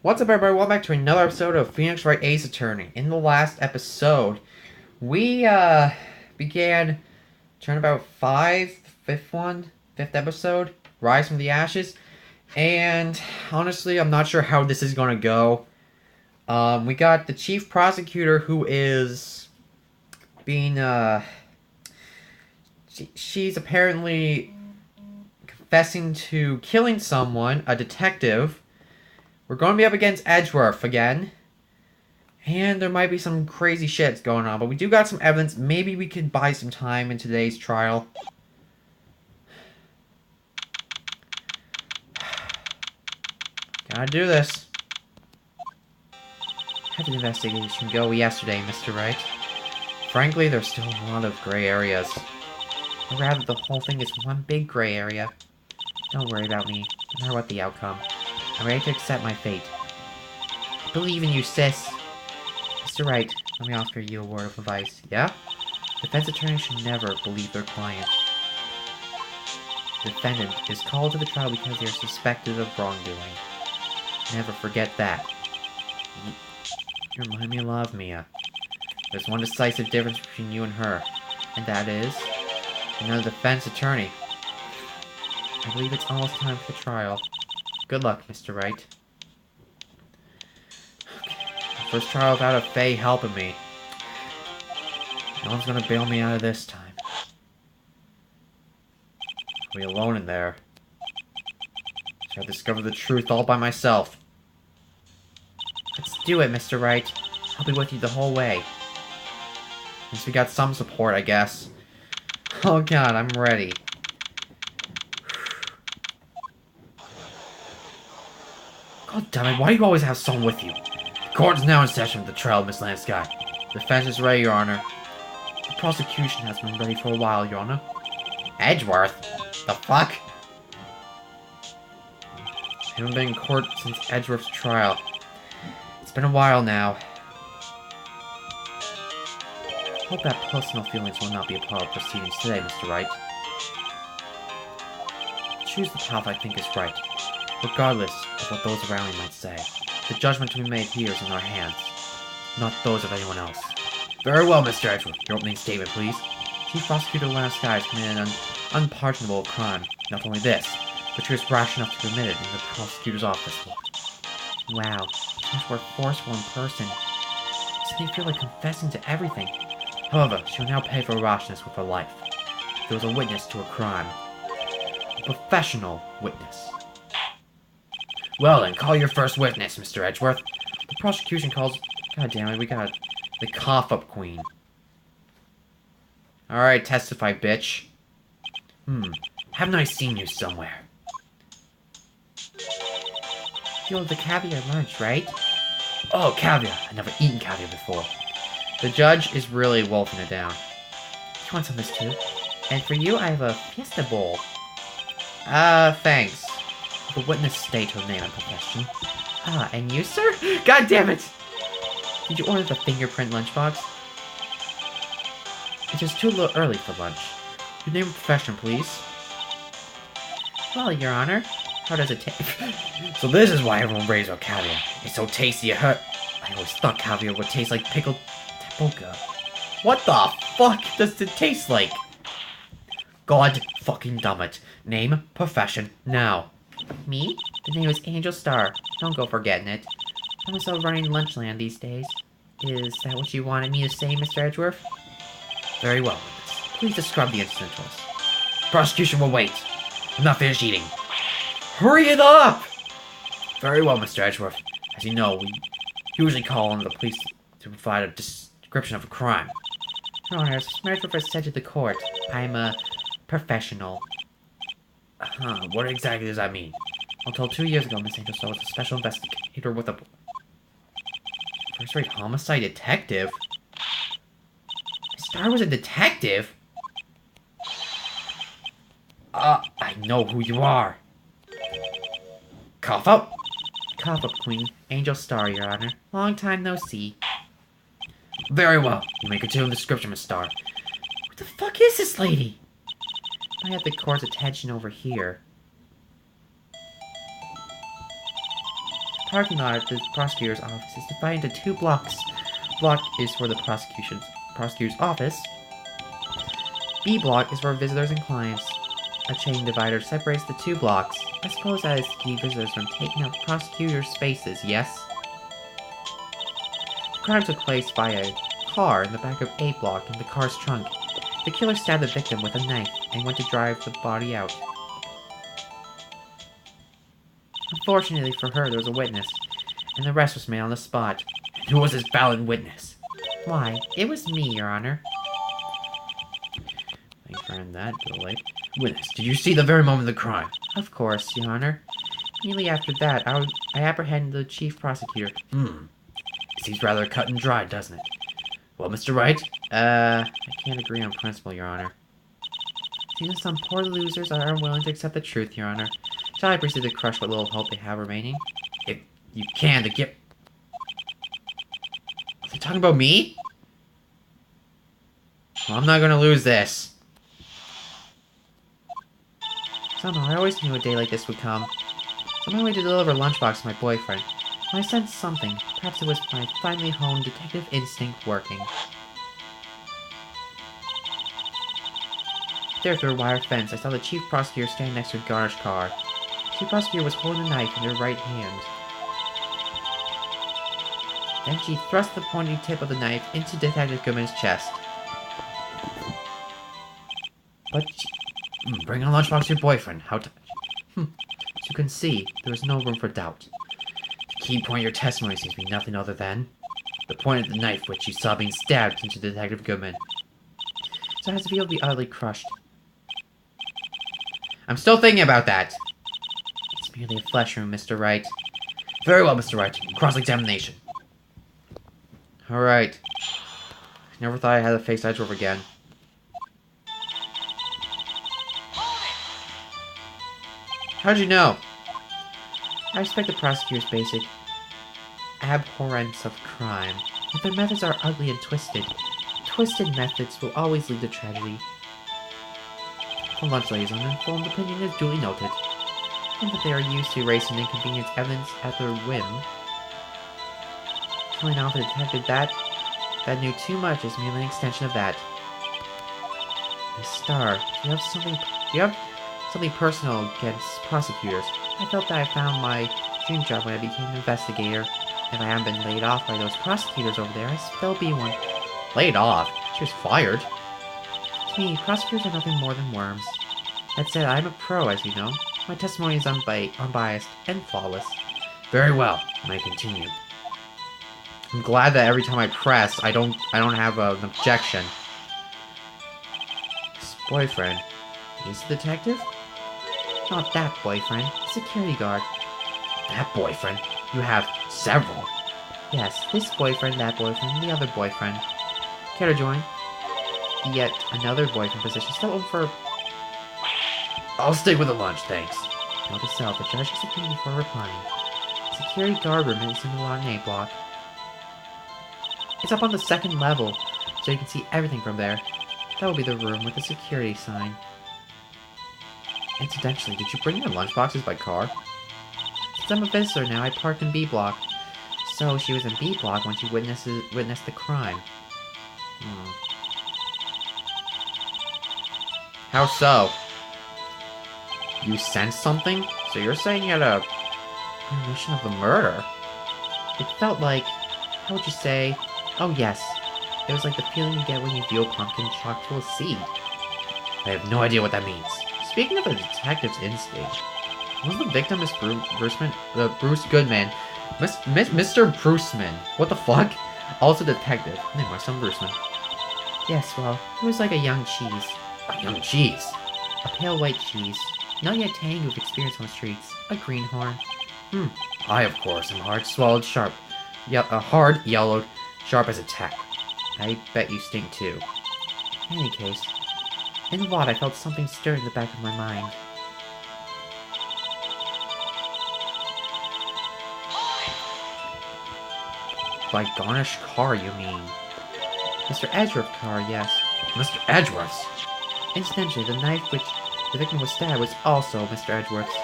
What's up, everybody? Welcome back to another episode of Wright Ace Attorney. In the last episode, we began turnabout 5, fifth episode, Rise from the Ashes, and honestly, I'm not sure how this is gonna go. We got the chief prosecutor who is being she's apparently confessing to killing someone, a detective. We're going to be up against Edgeworth again. And there might be some crazy shit going on. But we do got some evidence. Maybe we could buy some time in today's trial. Gotta do this. How did the investigation go yesterday, Mr. Wright? Frankly, there's still a lot of gray areas. Or rather, the whole thing is one big gray area. Don't worry about me, no matter what the outcome. I'm ready to accept my fate. I believe in you, sis. Mr. Wright, let me offer you a word of advice. Yeah? Defense attorneys should never believe their client. The defendant is called to the trial because they are suspected of wrongdoing. Never forget that. You remind me a lot of Mia. There's one decisive difference between you and her, and that is, you're not a defense attorney. I believe it's almost time for the trial. Good luck, Mr. Wright. Okay. First trial without a Faye helping me. No one's gonna bail me out of this time. I'll be alone in there. So I discover the truth all by myself. Let's do it, Mr. Wright. I'll be with you the whole way. At least we got some support, I guess. Oh god, I'm ready. God damn it, why do you always have someone with you? The court is now in session with the trial, Miss Lansky. The defense is ready, Your Honor. The prosecution has been ready for a while, Your Honor. Edgeworth? The fuck? I haven't been in court since Edgeworth's trial. It's been a while now. I hope that personal feelings will not be a part of proceedings today, Mr. Wright. Choose the path I think is right. Regardless of what those around me might say, the judgment to be made here is in our hands, not those of anyone else. Very well, Mr. Edgeworth. Your opening statement, please. Chief Prosecutor Lansky has committed an unpardonable crime. Not only this, but she was rash enough to commit it in the prosecutor's office. Wow, much more forceful in person. Doesn't he feel like confessing to everything? However, she will now pay for rashness with her life. There was a witness to a crime. A professional witness. Well then, call your first witness, Mr. Edgeworth. The prosecution calls... God damn it, we got the cough-up queen. Alright, testify, bitch. Haven't I seen you somewhere? You're the caviar lunch, right? Oh, caviar! I've never eaten caviar before. The judge is really wolfing it down. You want some of this too? And for you, I have a fiesta bowl. Thanks. The witness state her name and profession. Ah, and you, sir? God damn it! Did you order the fingerprint lunchbox? It is too little early for lunch. Your name and profession, please. Well, Your Honor, how does it taste? So this is why everyone raves about caviar. It's so tasty it hurt. I always thought caviar would taste like pickled tapioca. What the fuck does it taste like? God fucking damn it. Name, profession, now. Me? The name is Angel Star. Don't go forgetting it. I'm still running Lunchland these days. Is that what you wanted me to say, Mr. Edgeworth? Very well, witness. Please describe the incident to us. Prosecution will wait. I'm not finished eating. Hurry it up! Very well, Mr. Edgeworth. As you know, we usually call on the police to provide a description of a crime. Your Honor, as Mr. Edgeworth has said to the court, I'm a professional. What exactly does that mean? Until 2 years ago, Miss Angel Star was a special investigator with a... First-rate homicide detective? Miss Star was a detective? I know who you are. Cough up. Cough up, Queen. Angel Star, Your Honor. Long time no see. Very well. You may continue the description, Miss Star. What the fuck is this lady? I have the court's attention over here. parking lot at the prosecutor's office is divided into 2 blocks. Block is for the prosecutor's office. B block is for visitors and clients. A chain divider separates the 2 blocks. I suppose that is to keep visitors from taking up prosecutor's spaces, yes? The crime took place by a car in the back of A block in the car's trunk. The killer stabbed the victim with a knife and went to drive the body out. Unfortunately for her, there was a witness, and the arrest was made on the spot. And who was this valid witness? Why, it was me, Your Honor. Thank you for that, delay. Witness, did you see the very moment of the crime? Of course, Your Honor. Immediately after that, I apprehended the chief prosecutor. It seems rather cut and dry, doesn't it? Well, Mr. Wright? I can't agree on principle, Your Honor. Seems some poor losers are unwilling to accept the truth, Your Honor. Shall I proceed to crush what little hope they have remaining? If you can, to get... Are they talking about me? Well, I'm not gonna lose this. Somehow, I always knew a day like this would come. So on my way to deliver a lunchbox to my boyfriend, when I sensed something. Perhaps it was my finely honed detective instinct working. There, through a wire fence, I saw the chief prosecutor standing next to a garnished car. The chief prosecutor was holding a knife in her right hand. Then she thrust the pointy tip of the knife into Detective Goodman's chest. But she... bring a lunchbox to your boyfriend. How to... As you can see, there was no room for doubt. The key point of your testimony seems to be nothing other than the point of the knife which you saw being stabbed into Detective Goodman. So it has to be able to be utterly crushed. I'm still thinking about that. It's merely a flesh wound, Mr. Wright. Very well, Mr. Wright. Cross-examination. Alright. Never thought I had to face Edgeworth again. How'd you know? I respect the prosecutor's basic abhorrence of crime. If their methods are ugly and twisted methods will always lead to tragedy. The lunch lady's uninformed opinion is duly noted, and that they are used to erasing inconvenience evidence at their whim. Telling off the detective that knew too much is merely an extension of that. Miss Starr, you have something personal against prosecutors. I felt that I found my dream job when I became an investigator. If I haven't been laid off by those prosecutors over there, I still be one. Laid off? She was fired. To me, prosecutors are nothing more than worms. That said, I'm a pro, as you know. My testimony is unbiased and flawless. Very well. I may continue. I'm glad that every time I press, I don't have an objection. This boyfriend. He's the detective? Not that boyfriend. The security guard. That boyfriend? You have several. Yes, this boyfriend, that boyfriend, the other boyfriend. Care to join? Yet another boyfriend position still open for... I'll stick with the lunch, thanks. Note to self, adjust your security before replying. Security guard room is in the lot in A block. It's up on the 2nd level, so you can see everything from there. That will be the room with the security sign. Incidentally, did you bring your lunchboxes by car? Since I'm a visitor now, I parked in B block. So she was in B block when she witnessed the crime. How so? You sensed something? So you're saying you had a premonition of the murder? It felt like... How would you say? Oh yes. It was like the feeling you get when you view a pumpkin shocked to a seed. I have no idea what that means. Speaking of a detective's instinct, was the victim Bruce Goodman? Mr. Bruceman. What the fuck? Also detective. Name my son Bruceman. Yes, well, he was like a young cheese. A young cheese? A pale white cheese. Not yet tangy with experience on the streets. A greenhorn. I, of course, am hard-swallowed, sharp. Hard, yellowed, sharp as a tack. I bet you stink too. In any case, in the lot I felt something stir in the back of my mind. By garnished car, you mean? Mr. Edgeworth's car, yes. Mr. Edgeworth's? Incidentally, the knife which the victim was stabbed was also Mr. Edgeworth's,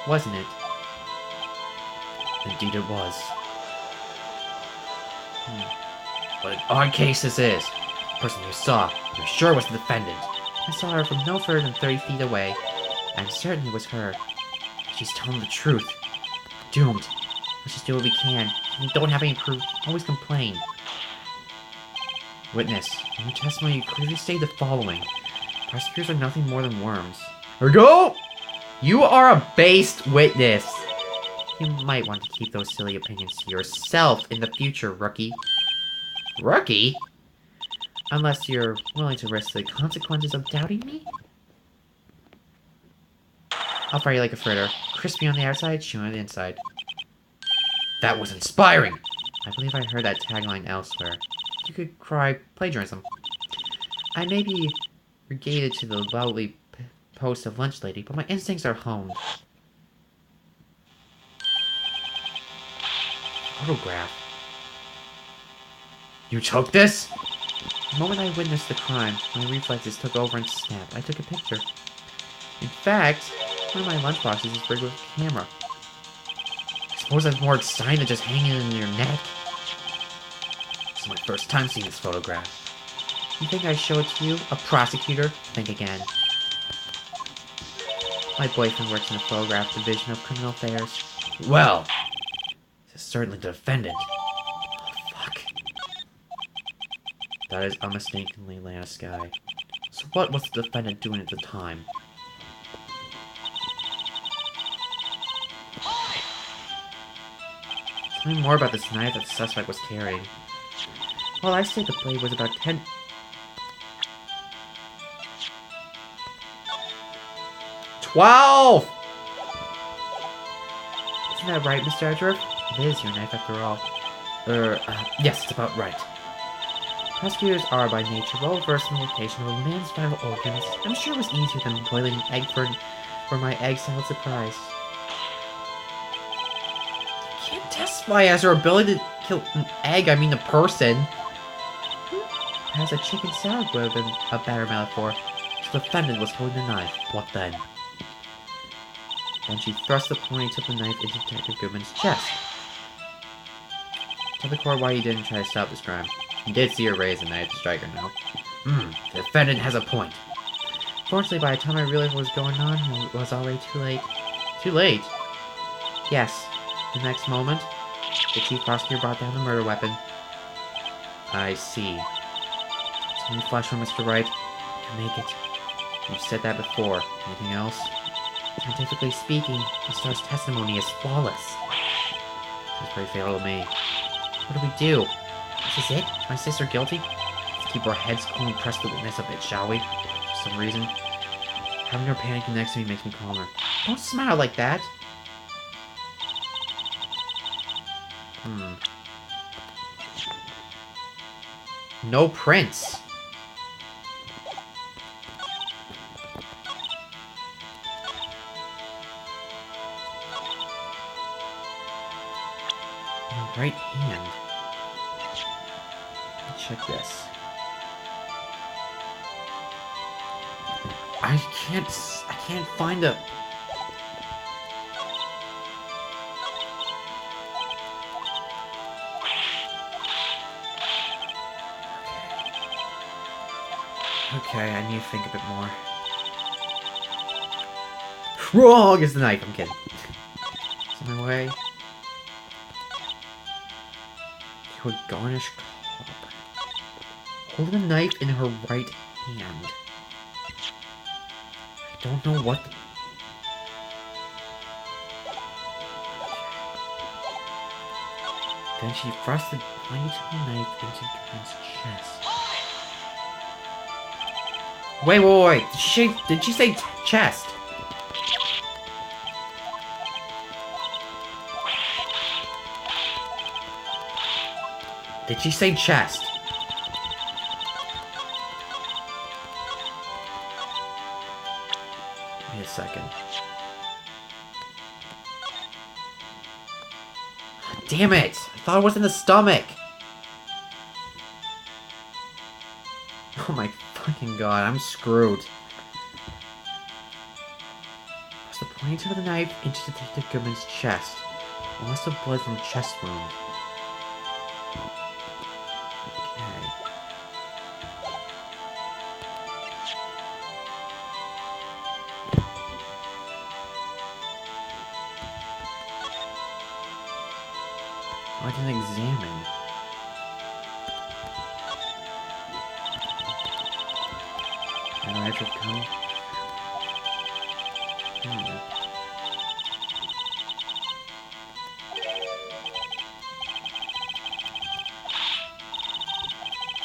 wasn't it? Indeed it was. What an odd case this is. The person you saw, you're sure was the defendant. I saw her from no further than 30 feet away. I'm certain it was her. She's telling the truth. Doomed. Let's just do what we can. We don't have any proof. Always complain. Witness, in your testimony you clearly state the following. Prosecutors are nothing more than worms. Ergo! You are a based witness. You might want to keep those silly opinions to yourself in the future, rookie. Rookie? Unless you're willing to risk the consequences of doubting me? I'll fry you like a fritter. Crispy on the outside, chewy on the inside. That was inspiring! I believe I heard that tagline elsewhere. You could cry plagiarism. I may be regated to the lowly post of lunch lady, but my instincts are honed. Photograph. You took this? The moment I witnessed the crime, my reflexes took over and snapped. I took a picture. In fact, one of my lunchboxes is rigged with a camera. I suppose that's more exciting than just hanging it in your neck. This is my first time seeing this photograph. You think I show it to you? A prosecutor? Think again. My boyfriend works in the photograph division of criminal affairs. Well, this is certainly the defendant. Oh, fuck. That is unmistakably Lana Sky. So what was the defendant doing at the time? Tell me more about this knife that the suspect was carrying. Well, I say the blade was about 10... 12! Isn't that right, Mr. Edgeworth? It is your knife after all. Yes, it's about right. Prosecutors are by nature well versed in the location of a man's vital organs. I'm sure it was easier than boiling an egg for my egg salad surprise. You can't testify as her ability to kill an egg, I mean a person. As a chicken salad would have been a better metaphor. The defendant was holding the knife. What then? Then she thrust the point of the knife into Detective Goodman's chest. Tell the court why you didn't try to stop this crime. You did see her raise the knife to strike her, no? The defendant has a point. Fortunately, by the time I realized what was going on, it was already too late. Too late? Yes. The next moment, the chief prosecutor brought down the murder weapon. I see. So you flash for Mr. Wright. You make it. You've said that before. Anything else? Scientifically speaking, the star's testimony is flawless. That's pretty fatal to me. What do we do? Is this it? Is my sister guilty? Let's keep our heads cool and press the witness a bit, shall we? For some reason, having her panicking next to me makes me calmer. Don't smile like that! No prints! Right hand. Let's check this. I can't find a... Okay, I need to think a bit more. Wrong is the knife, I'm kidding. It's on my way. To a garnish cup. Holding a knife in her right hand. I don't know what the... Then she thrust the point of the knife into Gwen's chest. Wait. Did she say chest? Did she say chest? Wait a second. Damn it! I thought it was in the stomach! Oh my fucking god, I'm screwed. Press the point of the knife into Detective Goodman's chest. Loss of blood from chest wound. Okay. I didn't examine. And I should come.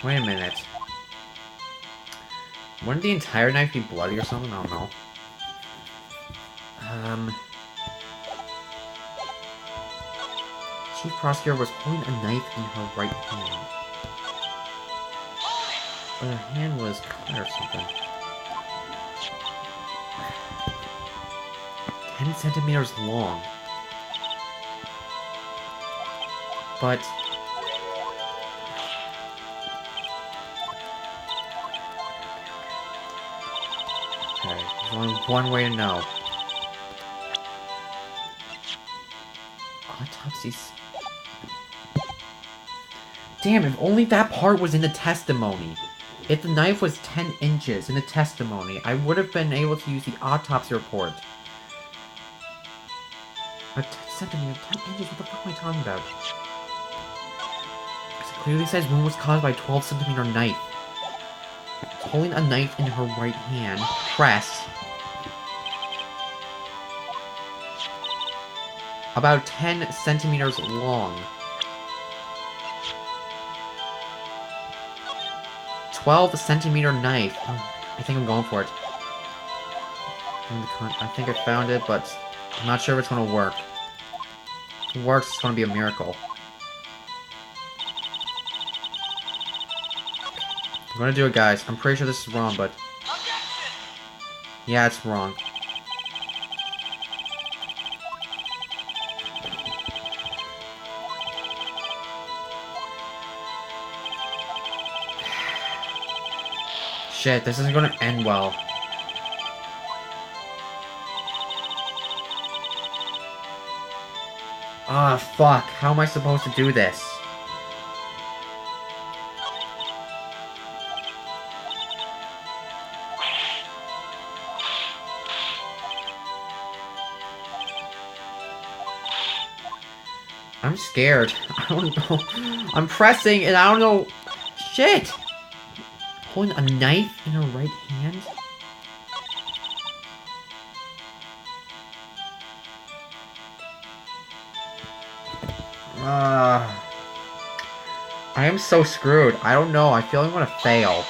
Wait a minute. Wouldn't the entire knife be bloody or something? I don't know. Chief Prosecutor was holding a knife in her right hand. But her hand was cut or something. 10 centimeters long. But... okay, there's only one way to know. Autopsies. Damn, if only that part was in the testimony. If the knife was 10 inches in the testimony, I would have been able to use the autopsy report. But 10 centimeters, 10 inches, what the fuck am I talking about? It clearly says wound was caused by a 12 centimeter knife. Holding a knife in her right hand, press. About 10 centimeters long. 12 centimeter knife. Oh, I think I'm going for it. I think I found it, but I'm not sure if it's going to work. If it works, it's going to be a miracle. I'm going to do it, guys. I'm pretty sure this is wrong, but... yeah, it's wrong. Shit, this isn't gonna end well. Ah, fuck. How am I supposed to do this? I'm scared. I don't know. I'm pressing and I don't know. Shit! Holding a knife in her right hand? I am so screwed. I don't know. I feel I'm gonna fail.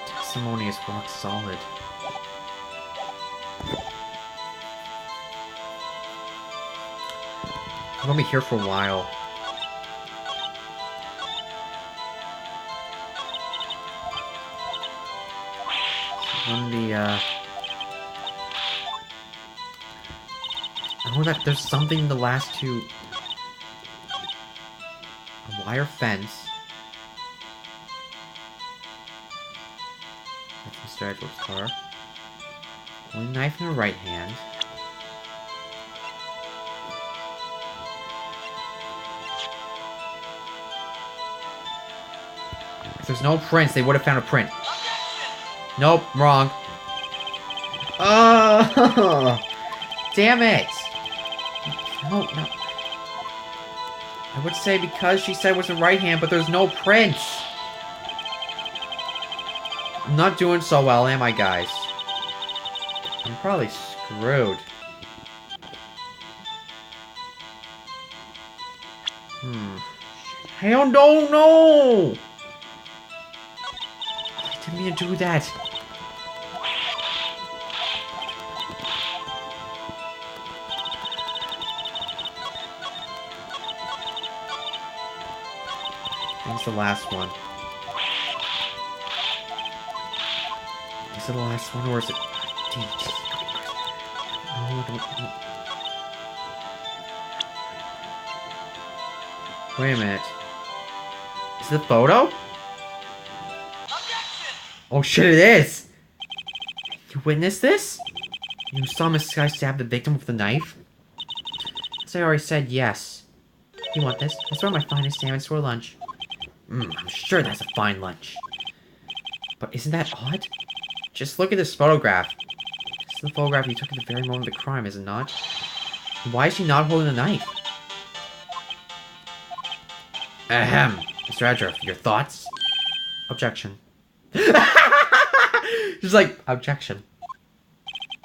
Testimony is rock solid. I'm gonna be here for a while. On the, I know that there's something in the last two... a wire fence. That's Mr. Edward's car. Holding a knife in her right hand. If there's no prints, they would have found a print. Nope, wrong. Oh, damn it! No, no. I would say because she said it was the right hand, but there's no prints. I'm not doing so well, am I, guys? I'm probably screwed. I don't know! I didn't mean to do that. When's the last one? Is it the last one or is it... No, don't... Wait a minute. Is it a photo? Oh shit, it is! You witnessed this? You saw Miss Sky stab the victim with a knife? As I already said, yes. You want this? That's one of my finest sandwiches for lunch. I'm sure that's a fine lunch. But isn't that odd? Just look at this photograph. This is the photograph you took at the very moment of the crime, is it not? Why is she not holding a knife? Ahem. Mr. Adger, your thoughts? Objection. She's like, objection.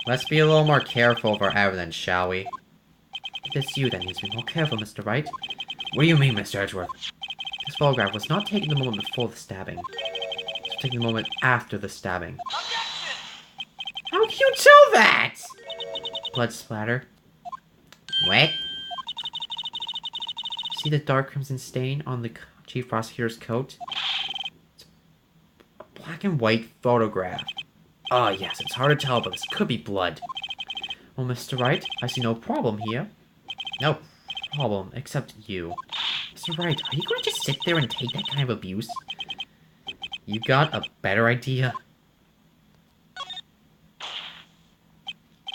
Let's be a little more careful of our evidence, shall we? If it's you that needs to be more careful, Mr. Wright. What do you mean, Mr. Edgeworth? This photograph was not taken the moment before the stabbing. It was taken the moment after the stabbing. How can you tell that? Blood splatter. What? See the dark crimson stain on the chief prosecutor's coat? It's a black and white photograph. Ah, yes, it's hard to tell, but this could be blood. Well, Mr. Wright, I see no problem here. No problem, except you. Mr. Wright, are you going to just sit there and take that kind of abuse? You got a better idea?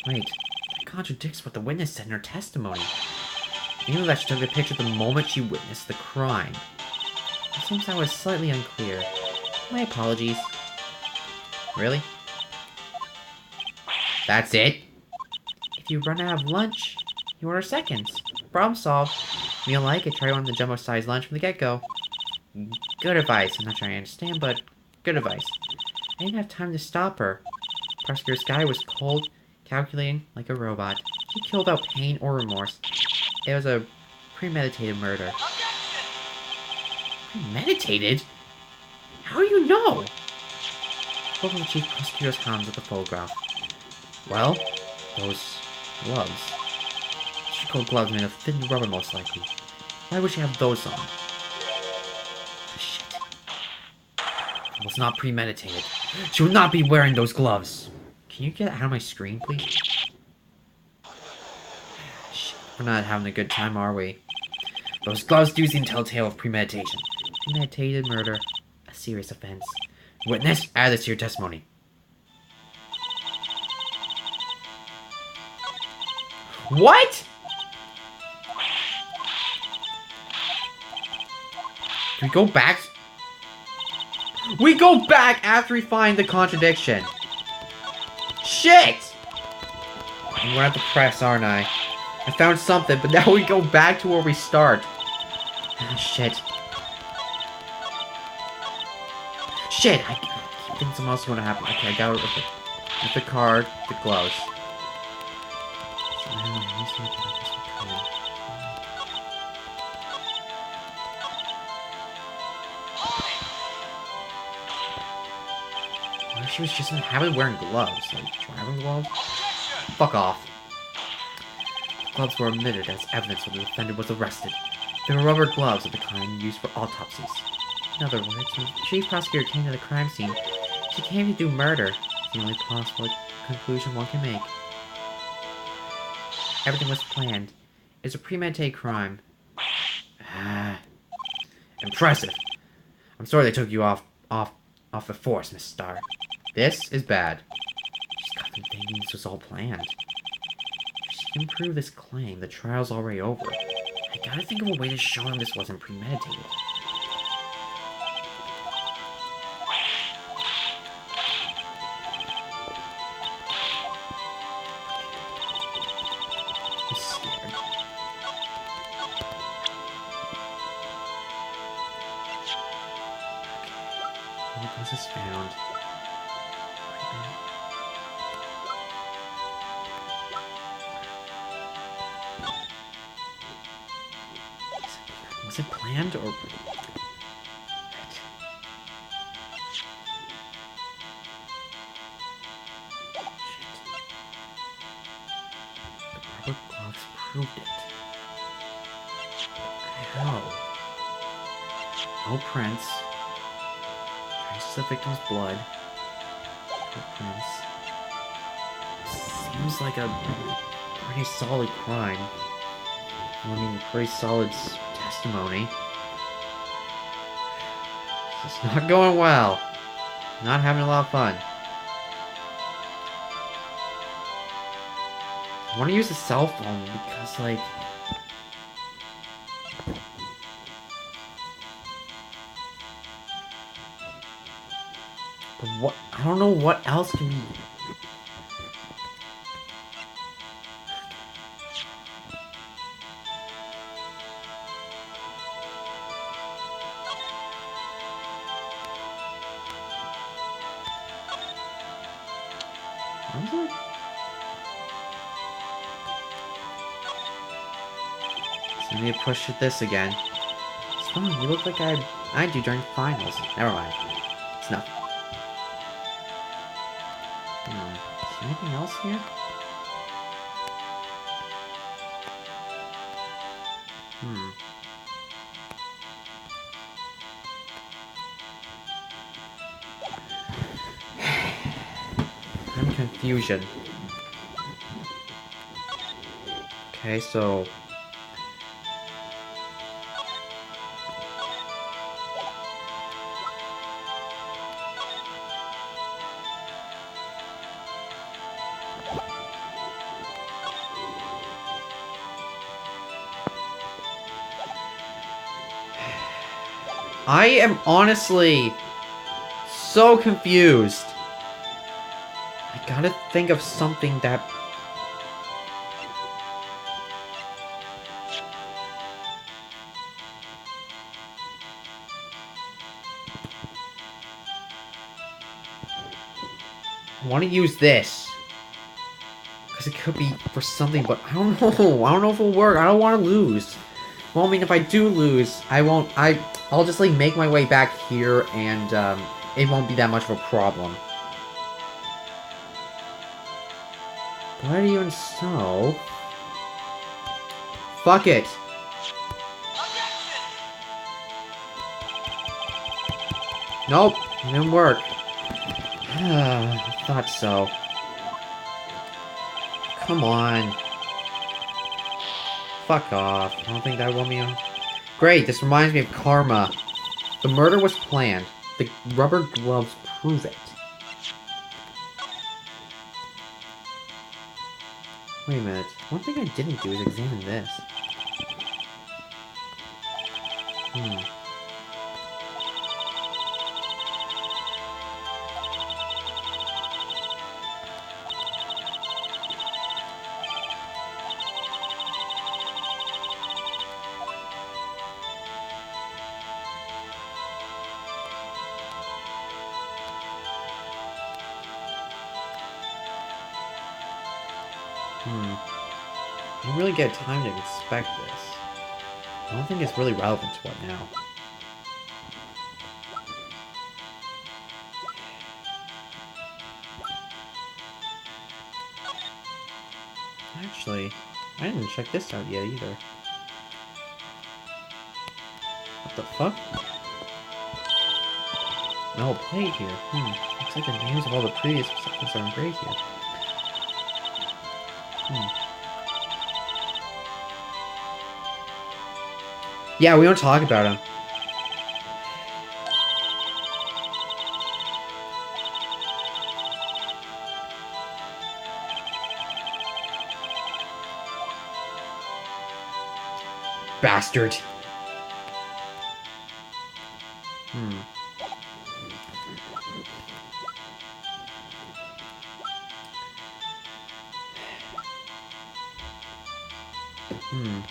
Wait, that contradicts what the witness said in her testimony. Maybe that she took the picture the moment she witnessed the crime. It seems I was slightly unclear. My apologies. Really? That's it? If you run out of lunch, you order seconds. Problem solved. If you don't like it, try one of the jumbo-sized lunch from the get-go. Good advice. I'm not sure I understand, but good advice. I didn't have time to stop her. Prosecutor Sky was cold, calculating like a robot. She killed without pain or remorse. It was a premeditated murder. Premeditated? How do you know? Spoke with the chief prosecutor's hands at the photograph. Well, those gloves. Surgical gloves made of thin rubber, most likely. Why would she have those on? Shit. It was not premeditated. She would not be wearing those gloves. Can you get out of my screen, please? Shit. We're not having a good time, are we? Those gloves do seem telltale of premeditation. Premeditated murder. A serious offense. Witness, add this to your testimony. What? Do we go back? We go back after we find the contradiction. Shit! I'm gonna have to press, aren't I? I found something, but now we go back to where we start. Ah, shit. Shit! I keep thinking something else is gonna happen. Okay, I got it. Okay. With the card, the gloves. What if she was just in the habit of wearing gloves? Like, driving gloves? Fuck off. The gloves were omitted as evidence when the defendant was arrested. They were rubber gloves of the kind used for autopsies. In other words, when the chief prosecutor came to the crime scene, she came to do murder. It's the only possible conclusion one can make. Everything was planned. It's a premeditated crime. Impressive. I'm sorry they took you off the force, Miss Starr. This is bad. She's got them thinking this was all planned. If she can prove this claim, the trial's already over. I gotta think of a way to show him this wasn't premeditated. He's scared. Okay. This is found. Was it planned or... The rubber gloves proved it. How? No prints. Traces of victim's blood. No prints. Seems like a pretty solid crime. I mean, pretty solid testimony. It's not going well. Not having a lot of fun. I want to use a cell phone because, like... But what? I don't know what else can be... So I need to push at this again. It's fine, you look like I do during finals. Never mind. It's nothing. Is there anything else here? I'm confusion. Okay, so... I am honestly so confused. I gotta think of something that... I want to use this. Because it could be for something, but I don't know. I don't know if it'll work. I don't want to lose. Well, I mean, if I do lose, I won't... I'll just, like, make my way back here, and, it won't be that much of a problem. But even so... Fuck it! Nope, it didn't work. I thought so. Come on. Fuck off. I don't think that will be on. Great, this reminds me of karma. The murder was planned. The rubber gloves prove it. Wait a minute. One thing I didn't do is examine this. I didn't really get time to inspect this. I don't think it's really relevant to what now. Actually, I didn't check this out yet either. What the fuck? Metal plate here. Looks like the names of all the previous subjects are engraved here. Yeah, we don't talk about him. Bastard.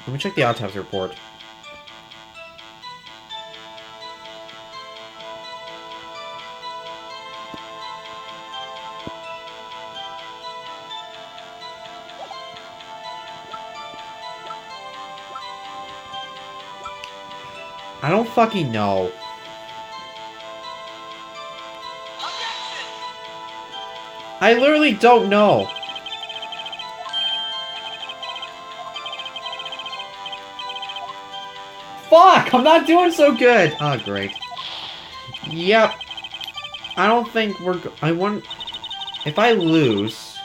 Let me check the autopsy report. I don't fucking know. I literally don't know. Fuck! I'm not doing so good! Oh, great. Yep. I don't think we're I want... If I lose...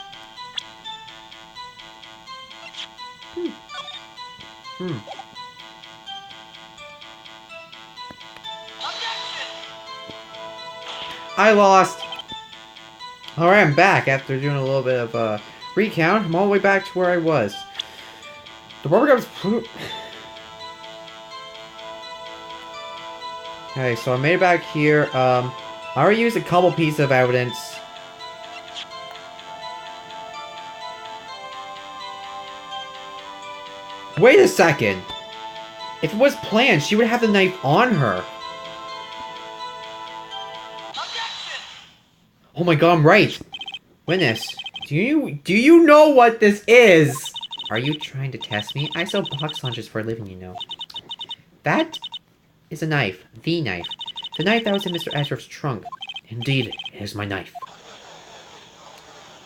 I lost! Alright, I'm back after doing a little bit of a recount. I'm all the way back to where I was. The rubber gums... Okay, so I made it back here. I already used a couple pieces of evidence. Wait a second! If it was planned, she would have the knife on her. Oh my god, I'm right! Witness, do you know what this is? Are you trying to test me? I sell box lunches for a living, you know. That is a knife. The knife. The knife that was in Mr. Ashworth's trunk. Indeed, it is my knife.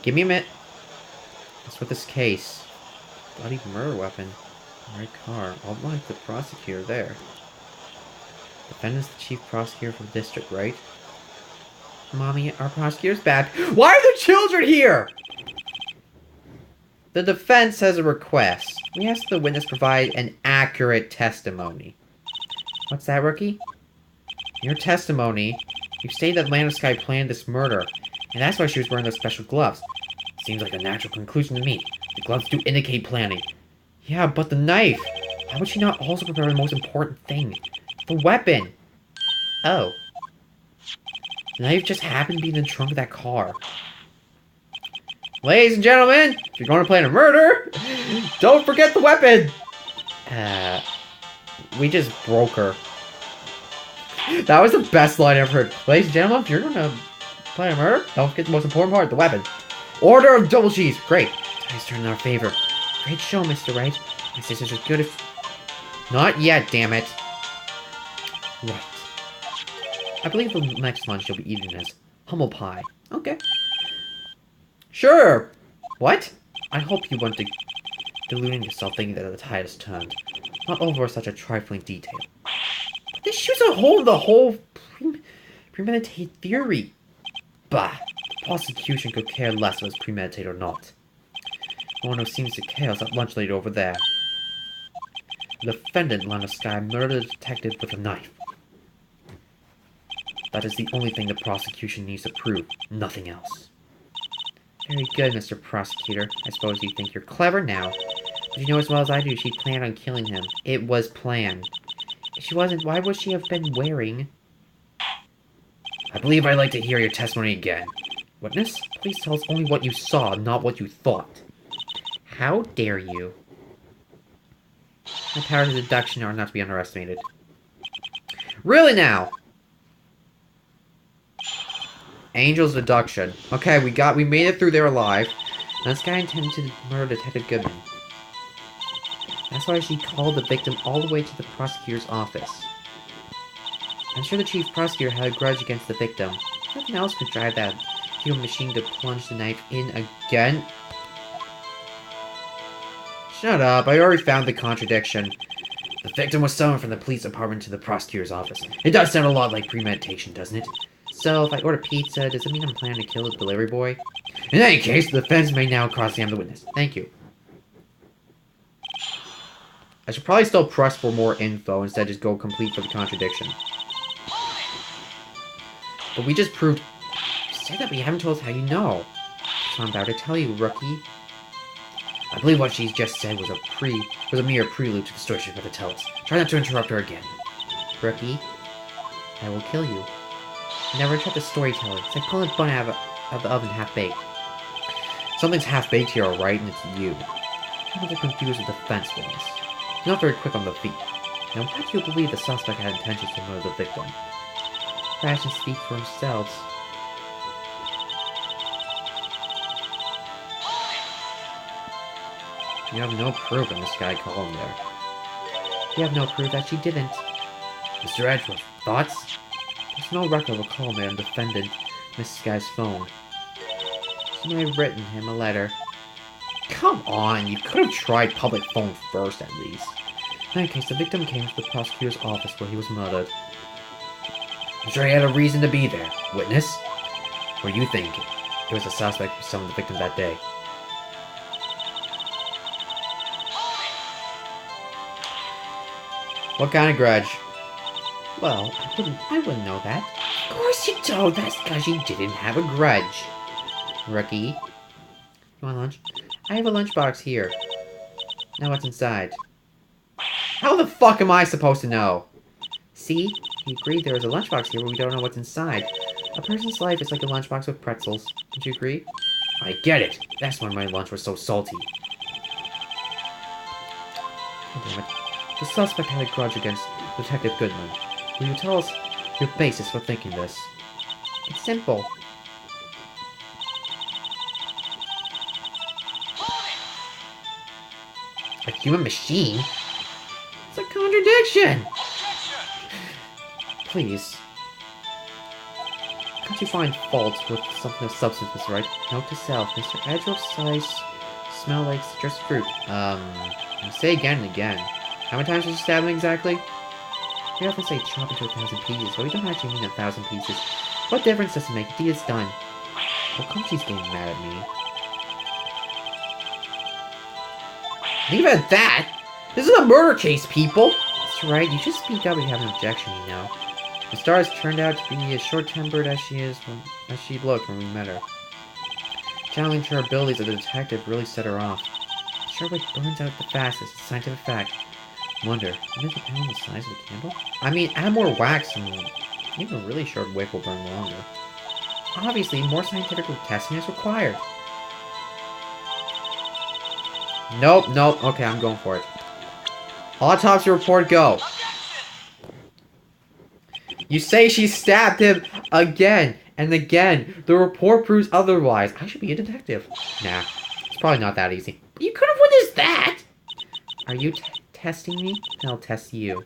Give me a minute. What's with this case? Bloody murder weapon. My car. I'll like the prosecutor there. Defendant's the chief prosecutor for the district, right? Mommy, our prosecutor's bad. Why are the children here? The defense has a request. We ask the witness provide an accurate testimony. What's that, Rookie? In your testimony, you say that Landowski planned this murder, and that's why she was wearing those special gloves. Seems like a natural conclusion to me. The gloves do indicate planning. Yeah, but the knife! How would she not also prepare the most important thing? The weapon! Oh. The knife just happened to be in the trunk of that car. Ladies and gentlemen, if you're going to plan a murder, don't forget the weapon! We just broke her. That was the best line I've heard. Ladies and gentlemen, if you're going to plan a murder, don't forget the most important part, the weapon. Order of double cheese. Great. Time's turning in our favor. Great show, Mr. Wright. My sister's as good if... Not yet, damn it. Right. I believe the next lunch you'll be eating is humble pie. Okay. Sure. What? I hope you weren't deluding yourself thinking that the tide has turned. Not over such a trifling detail. This shoots a hole in the whole premeditated theory. Bah. The prosecution could care less if it was premeditated or not. No one who seems to care is that lunch lady over there. The defendant, Landowski, murdered a detective with a knife. That is the only thing the prosecution needs to prove, nothing else. Very good, Mr. Prosecutor. I suppose you think you're clever now. But you know as well as I do, she planned on killing him. It was planned. If she wasn't, why would she have been wearing... I believe I'd like to hear your testimony again. Witness, please tell us only what you saw, not what you thought. How dare you? My powers of deduction are not to be underestimated. Really now? Angel's deduction. Okay, we made it through there alive. This guy intended to murder Detective Goodman. That's why she called the victim all the way to the prosecutor's office. I'm sure the chief prosecutor had a grudge against the victim. Nothing else could drive that human machine to plunge the knife in again. Shut up, I already found the contradiction. The victim was summoned from the police department to the prosecutor's office. It does sound a lot like premeditation, doesn't it? So, if I order pizza, does it mean I'm planning to kill the delivery boy? In any case, the defense may now cross-examine the witness. Thank you. I should probably still press for more info instead of just go complete for the contradiction. But we just proved... You said that, but you haven't told us how you know. So I'm about to tell you, Rookie. I believe what she just said was a mere prelude to the story she's about to tell us. Try not to interrupt her again. Rookie, I will kill you. Never trust a storyteller. It's like pulling a bun out of the oven half-baked. Something's half-baked here, alright, and it's you. You're not confused with the defense witness. You're not very quick on the feet. Now, why do you believe the suspect had intentions to murder the victim? Actions speak for themselves. You have no proof in this guy column there. You have no proof that she didn't. Mr. Edgeworth, thoughts? There's no record of a call made on defendant Mrs. Guy's phone. She may have written him a letter. Come on, you could have tried public phone first, at least. In that case, the victim came to the prosecutor's office where he was murdered. I'm sure he had a reason to be there. Witness? Or you think it was a suspect who summoned the victim that day? What kind of grudge? Well, I wouldn't know that. Of course you don't. That's because you didn't have a grudge. Rookie. You want lunch? I have a lunchbox here. Now what's inside? How the fuck am I supposed to know? See? He agreed there is a lunchbox here, but we don't know what's inside. A person's life is like a lunchbox with pretzels. Don't you agree? I get it. That's why my lunch was so salty. Oh, damn it. The suspect had a grudge against Detective Goodman. Will you tell us your basis for thinking this? It's simple. A human machine? It's a contradiction! Please. Can't you find fault with something of substance, Mr. Wright? Note to self, Mr. Edgeworth's eyes smell like citrus fruit. Say again and again. How many times did you stab him exactly? We often say chop into 1,000 pieces, but we don't actually mean 1,000 pieces. What difference does it make? The deed is done. How come she's getting mad at me? Leave it at that! This is a murder case, people! That's right, you should speak up if you have an objection, you know. The star has turned out to be as short-tempered as she looked when we met her. Channeling her abilities as a detective really set her off. Sherwick burns out the fastest, it's a scientific fact. Wonder, when it depend on the size of the candle? I mean, add more wax and even a really short wick will burn longer. Obviously, more scientific testing is required. Nope. Okay, I'm going for it. Autopsy report, go. You say she stabbed him again and again. The report proves otherwise. I should be a detective. Nah, it's probably not that easy. But you could have witnessed that. Are you testing me? Then I'll test you.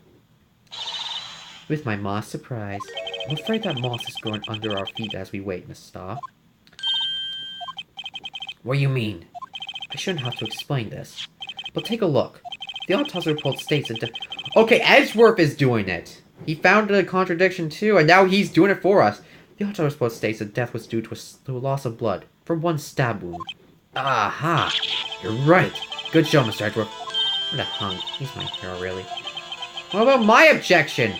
With my moss surprise. I'm afraid that moss is growing under our feet as we wait, Miss Starr. What do you mean? I shouldn't have to explain this. But take a look. The autopsy report states that okay, Edgeworth is doing it. He found a contradiction too, and now he's doing it for us. The autopsy report states that death was due to a loss of blood from one stab wound. Aha! You're right. Good show, Mr. Edgeworth. What a hunk. He's my hero, really. What about my objection?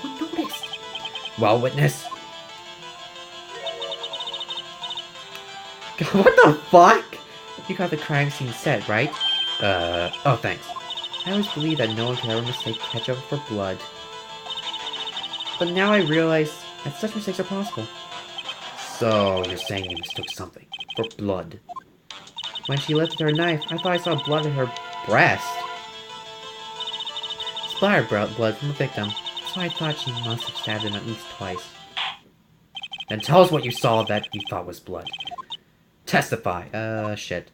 No one noticed. Well, witness. What the fuck? You got the crime scene set, right? Oh, thanks. I always believed that no one could ever mistake ketchup for blood. But now I realize that such mistakes are possible. So, you're saying you mistook something for blood? When she lifted her knife, I thought I saw blood in her breast. Splattered blood from the victim, so I thought she must have stabbed him at least twice. Then tell us what you saw that you thought was blood. Testify. Shit.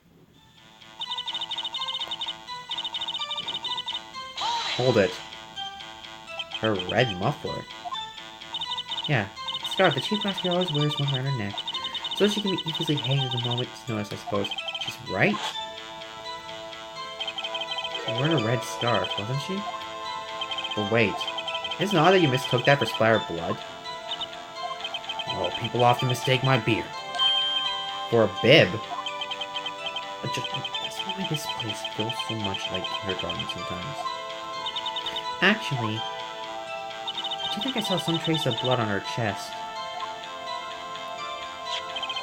Hold it. Her red muffler. Yeah. Scarf, the chief prosecutor always wears one around her neck, so she can be easily hanged at the moment to notice, I suppose. She's right. She was wearing a red scarf, wasn't she? But wait. Isn't it odd that you mistook that for splattered blood? Well, people often mistake my beard for a bib. That's why this place feels so much like kindergarten sometimes. Actually, I do think I saw some trace of blood on her chest.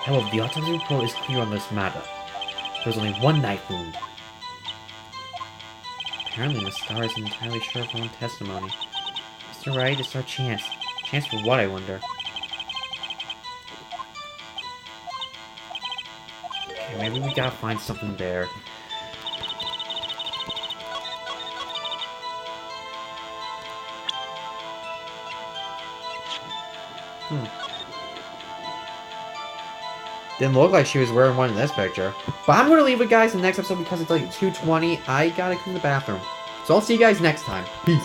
However, the autopsy report is clear on this matter. There's only one knife wound. Apparently, Miss Starr isn't entirely sure of her own testimony. Mr. Wright, it's our chance. Chance for what, I wonder? Okay, maybe we gotta find something there. Didn't look like she was wearing one in this picture. But I'm gonna leave it, guys, in the next episode because it's like 2:20. I gotta clean the bathroom. So I'll see you guys next time. Peace.